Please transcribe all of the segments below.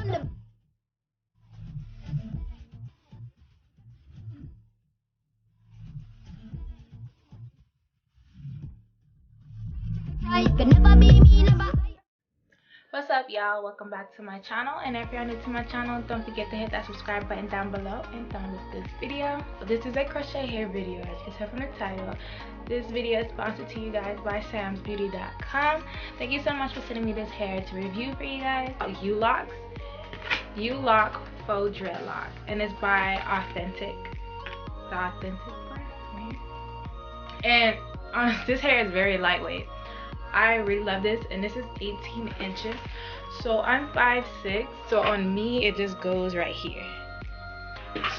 What's up, y'all? Welcome back to my channel, and if you're new to my channel, don't forget to hit that subscribe button down below and thumbs up this video. So this is a crochet hair video, as you can tell from the title. This video is sponsored to you guys by samsbeauty.com. Thank you so much for sending me this hair to review for you guys. Loc Faux Dreadlock, and it's by Authentic, the Authentic brand. And this hair is very lightweight. I really love this, and this is 18 inches. So I'm 5'6", so on me it just goes right here.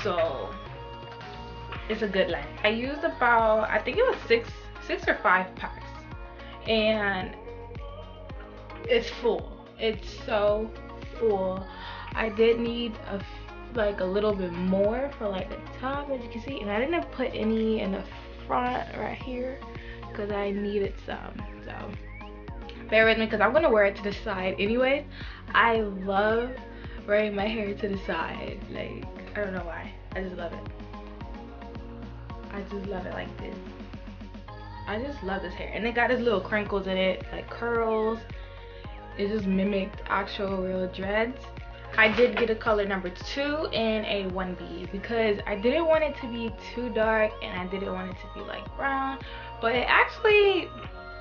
So it's a good length. I used about, I think it was six or 5 packs, and it's full. It's so full. I did need a little bit more for like the top, as you can see, and I didn't put any in the front right here because I needed some. So bear with me, because I'm gonna wear it to the side anyways. I love wearing my hair to the side. Like, I don't know why, I just love it. I just love it like this. I just love this hair, and it got these little crinkles in it, like curls. It just mimicked actual real dreads. I did get a color number 2 in a 1B because I didn't want it to be too dark, and I didn't want it to be like brown, but it actually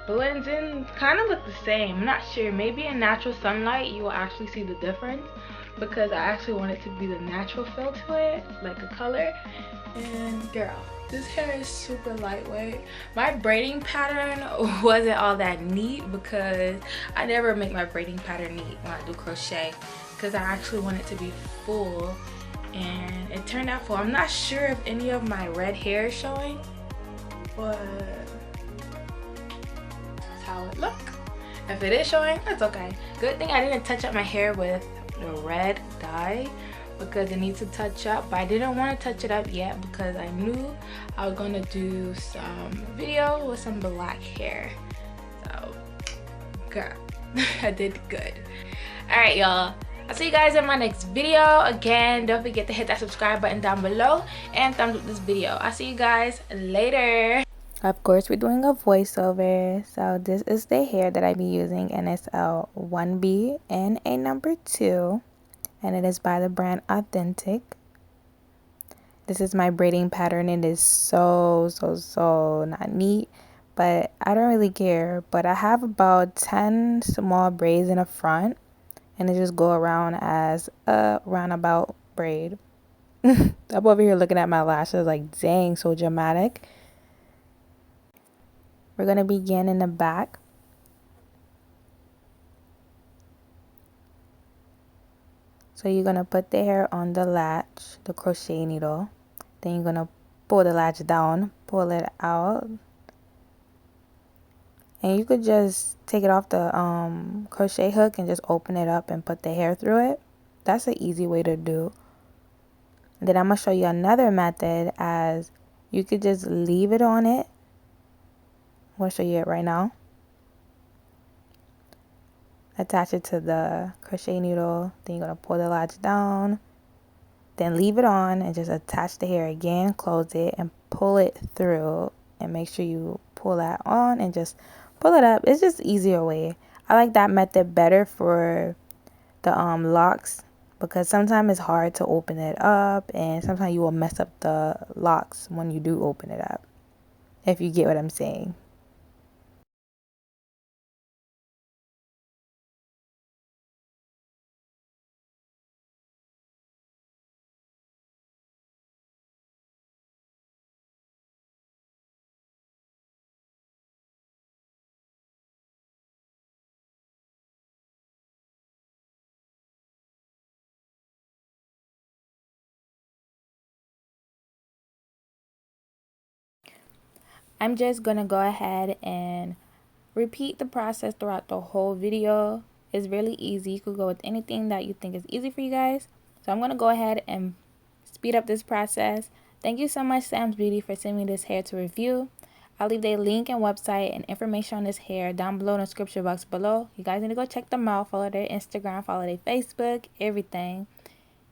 blends in, kind of look the same. I'm not sure, maybe in natural sunlight you will actually see the difference, because I actually want it to be the natural feel to it, like a color. And girl, this hair is super lightweight. My braiding pattern wasn't all that neat because I never make my braiding pattern neat when I do crochet, because I actually want it to be full, and it turned out full. I'm not sure if any of my red hair is showing, but how it look. If it is showing, that's okay. Good thing I didn't touch up my hair with the red dye, because it needs to touch up, but I didn't want to touch it up yet because I knew I was going to do some video with some black hair. So girl, I did good. Alright, y'all, I'll see you guys in my next video. Again, don't forget to hit that subscribe button down below and thumbs up this video. I'll see you guys later. Of course, we're doing a voiceover. So this is the hair that I be using, and it's a 1B and a number 2, and it is by the brand Authentic. This is my braiding pattern. It is so not neat, but I don't really care. But I have about 10 small braids in the front, and it just go around as a roundabout braid. I'm over here looking at my lashes like, dang, so dramatic. We're going to begin in the back. So you're going to put the hair on the latch, the crochet needle. Then you're going to pull the latch down, pull it out. And you could just take it off the crochet hook and just open it up and put the hair through it. That's an easy way to do. And then I'm going to show you another method, as you could just leave it on it. I'm going to show you it right now. Attach it to the crochet needle. Then you're going to pull the latch down. Then leave it on and just attach the hair again. Close it and pull it through. And make sure you pull that on and just pull it up. It's just an easier way. I like that method better for the locks, because sometimes it's hard to open it up, and sometimes you will mess up the locks when you do open it up, if you get what I'm saying. I'm just gonna go ahead and repeat the process throughout the whole video. It's really easy. You could go with anything that you think is easy for you guys. So I'm gonna go ahead and speed up this process. Thank you so much, Sam's Beauty, for sending me this hair to review. I'll leave their link and website and information on this hair down below in the description box below. You guys need to go check them out. Follow their Instagram, follow their Facebook, everything.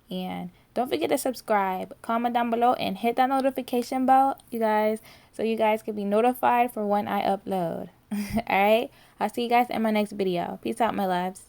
And don't forget to subscribe, comment down below, and hit that notification bell, you guys, so you guys can be notified for when I upload. Alright? I'll see you guys in my next video. Peace out, my loves.